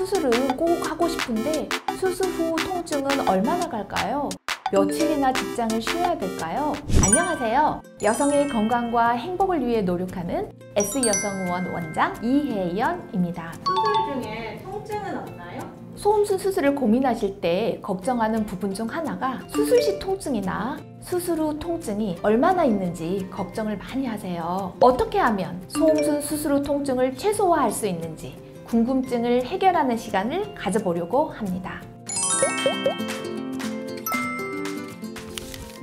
수술은 꼭 하고 싶은데 수술 후 통증은 얼마나 갈까요? 며칠이나 직장을 쉬어야 될까요? 안녕하세요. 여성의 건강과 행복을 위해 노력하는 S여성의원 원장 이혜연입니다. 수술 중에 통증은 없나요? 소음순 수술을 고민하실 때 걱정하는 부분 중 하나가 수술 시 통증이나 수술 후 통증이 얼마나 있는지 걱정을 많이 하세요. 어떻게 하면 소음순 수술 후 통증을 최소화할 수 있는지 궁금증을 해결하는 시간을 가져보려고 합니다.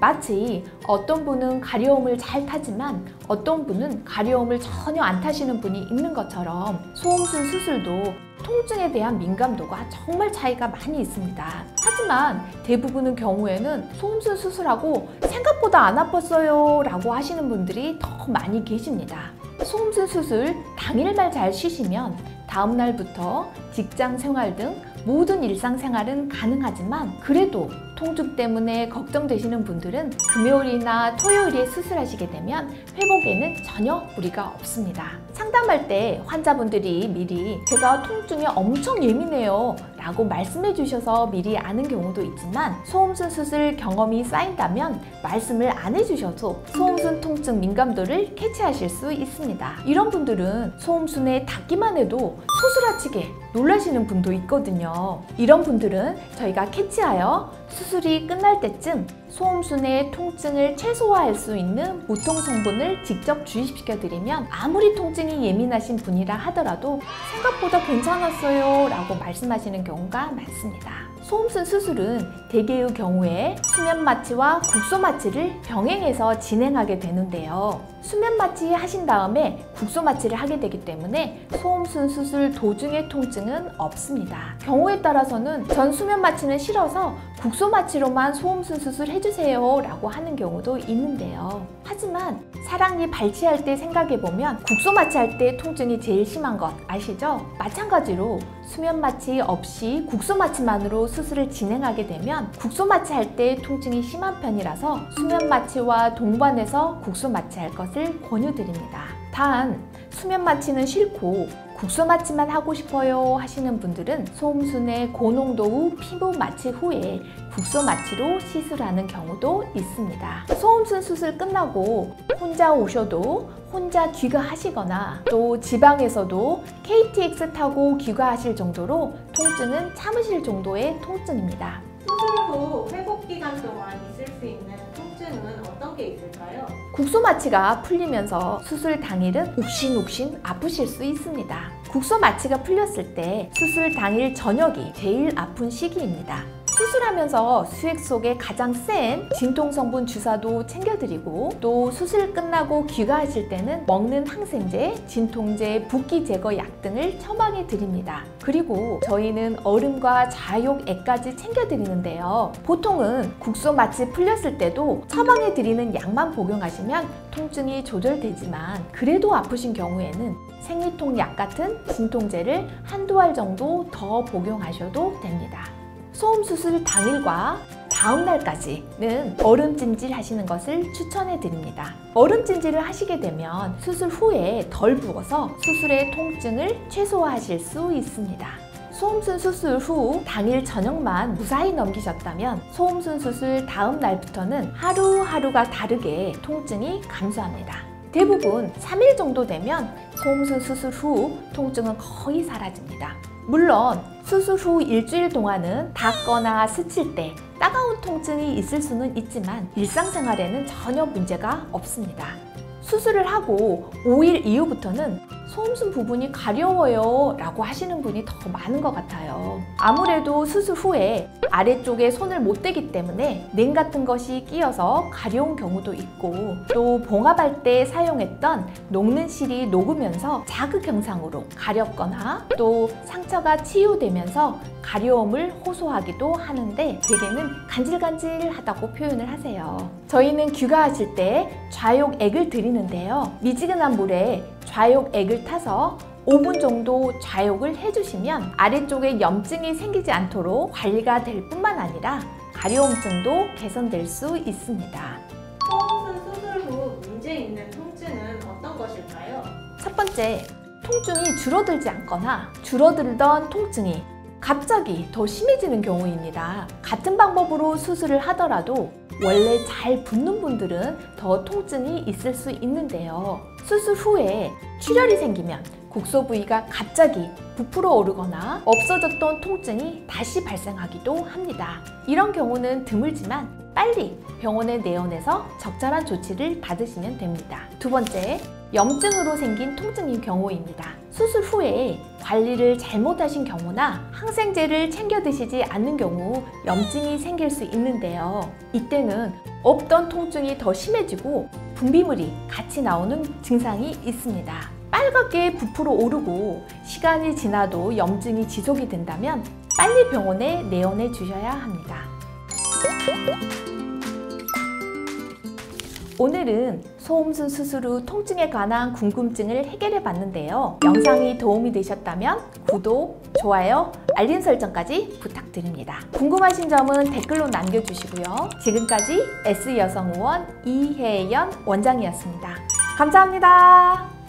마치 어떤 분은 가려움을 잘 타지만 어떤 분은 가려움을 전혀 안 타시는 분이 있는 것처럼 소음순 수술도 통증에 대한 민감도가 정말 차이가 많이 있습니다. 하지만 대부분의 경우에는 소음순 수술하고 생각보다 안 아팠어요 라고 하시는 분들이 더 많이 계십니다. 소음순 수술 당일날 잘 쉬시면 다음 날부터 직장 생활 등 모든 일상생활은 가능하지만 그래도 통증 때문에 걱정되시는 분들은 금요일이나 토요일에 수술하시게 되면 회복에는 전혀 무리가 없습니다. 상담할 때 환자분들이 미리 제가 통증에 엄청 예민해요 라고 말씀해 주셔서 미리 아는 경우도 있지만 소음순 수술 경험이 쌓인다면 말씀을 안 해주셔도 소음순 통증 민감도를 캐치하실 수 있습니다. 이런 분들은 소음순에 닿기만 해도 소스라치게 놀라시는 분도 있거든요. 이런 분들은 저희가 캐치하여 수술이 끝날 때쯤 소음순의 통증을 최소화할 수 있는 무통 성분을 직접 주입시켜 드리면 아무리 통증이 예민하신 분이라 하더라도 생각보다 괜찮았어요 라고 말씀하시는 경우가 많습니다. 소음순 수술은 대개의 경우에 수면 마취와 국소 마취를 병행해서 진행하게 되는데요. 수면 마취 하신 다음에 국소 마취를 하게 되기 때문에 소음순 수술 도중의 통증은 없습니다. 경우에 따라서는 전 수면 마취는 싫어서 국소 마취로만 소음순 수술 해주세요 라고 하는 경우도 있는데요. 하지만 사랑니 발치할 때 생각해보면 국소 마취할 때 통증이 제일 심한 것 아시죠? 마찬가지로 수면 마취 없이 국소 마취만으로 수술을 진행하게 되면 국소 마취할 때 통증이 심한 편이라서 수면 마취와 동반해서 국소 마취할 것을 권유드립니다. 단 수면 마취는 싫고 국소 마취만 하고 싶어요 하시는 분들은 소음순의 고농도 피부 마취 후에 국소 마취로 시술하는 경우도 있습니다. 소음순 수술 끝나고 혼자 오셔도 혼자 귀가하시거나 또 지방에서도 KTX 타고 귀가하실 정도로 통증은 참으실 정도의 통증입니다. 수술 후 회복 기간 동안 있을 수 있는 통증은 어떤 게 있을까요? 국소 마취가 풀리면서 수술 당일은 욱신욱신 아프실 수 있습니다. 국소 마취가 풀렸을 때 수술 당일 저녁이 제일 아픈 시기입니다. 수술하면서 수액 속에 가장 센 진통성분 주사도 챙겨드리고 또 수술 끝나고 귀가하실 때는 먹는 항생제, 진통제, 붓기 제거 약 등을 처방해 드립니다. 그리고 저희는 얼음과 좌욕액까지 챙겨드리는데요. 보통은 국소 마취 풀렸을 때도 처방해 드리는 약만 복용하시면 통증이 조절되지만 그래도 아프신 경우에는 생리통 약 같은 진통제를 한두 알 정도 더 복용하셔도 됩니다. 소음 수술 당일과 다음 날까지는 얼음찜질 하시는 것을 추천해 드립니다. 얼음찜질을 하시게 되면 수술 후에 덜 부어서 수술의 통증을 최소화하실 수 있습니다. 소음순 수술 후 당일 저녁만 무사히 넘기셨다면 소음순 수술 다음 날부터는 하루하루가 다르게 통증이 감소합니다. 대부분 3일 정도 되면 소음순 수술 후 통증은 거의 사라집니다. 물론 수술 후 일주일 동안은 닿거나 스칠 때 따가운 통증이 있을 수는 있지만 일상생활에는 전혀 문제가 없습니다. 수술을 하고 5일 이후부터는 소음순 부분이 가려워요 라고 하시는 분이 더 많은 것 같아요. 아무래도 수술 후에 아래쪽에 손을 못 대기 때문에 냉 같은 것이 끼어서 가려운 경우도 있고 또 봉합할 때 사용했던 녹는 실이 녹으면서 자극 현상으로 가렵거나 또 상처가 치유되면서 가려움을 호소하기도 하는데 대개는 간질간질하다고 표현을 하세요. 저희는 귀가하실 때 좌욕액을 드리는데요. 미지근한 물에 좌욕액을 타서 5분 정도 좌욕을 해주시면 아래쪽에 염증이 생기지 않도록 관리가 될 뿐만 아니라 가려움증도 개선될 수 있습니다. 소음순 수술 후 문제 있는 통증은 어떤 것일까요? 첫 번째, 통증이 줄어들지 않거나 줄어들던 통증이 갑자기 더 심해지는 경우입니다. 같은 방법으로 수술을 하더라도 원래 잘 붓는 분들은 더 통증이 있을 수 있는데요. 수술 후에 출혈이 생기면 국소 부위가 갑자기 부풀어 오르거나 없어졌던 통증이 다시 발생하기도 합니다. 이런 경우는 드물지만 빨리 병원에 내원해서 적절한 조치를 받으시면 됩니다. 두 번째, 염증으로 생긴 통증인 경우입니다. 수술 후에 관리를 잘못하신 경우나 항생제를 챙겨 드시지 않는 경우 염증이 생길 수 있는데요. 이때는 없던 통증이 더 심해지고 분비물이 같이 나오는 증상이 있습니다. 빨갛게 부풀어 오르고 시간이 지나도 염증이 지속이 된다면 빨리 병원에 내원해 주셔야 합니다. 오늘은 소음순 수술 후 통증에 관한 궁금증을 해결해 봤는데요. 영상이 도움이 되셨다면 구독, 좋아요, 알림 설정까지 부탁드립니다. 궁금하신 점은 댓글로 남겨주시고요. 지금까지 S여성의원 이혜연 원장이었습니다. 감사합니다.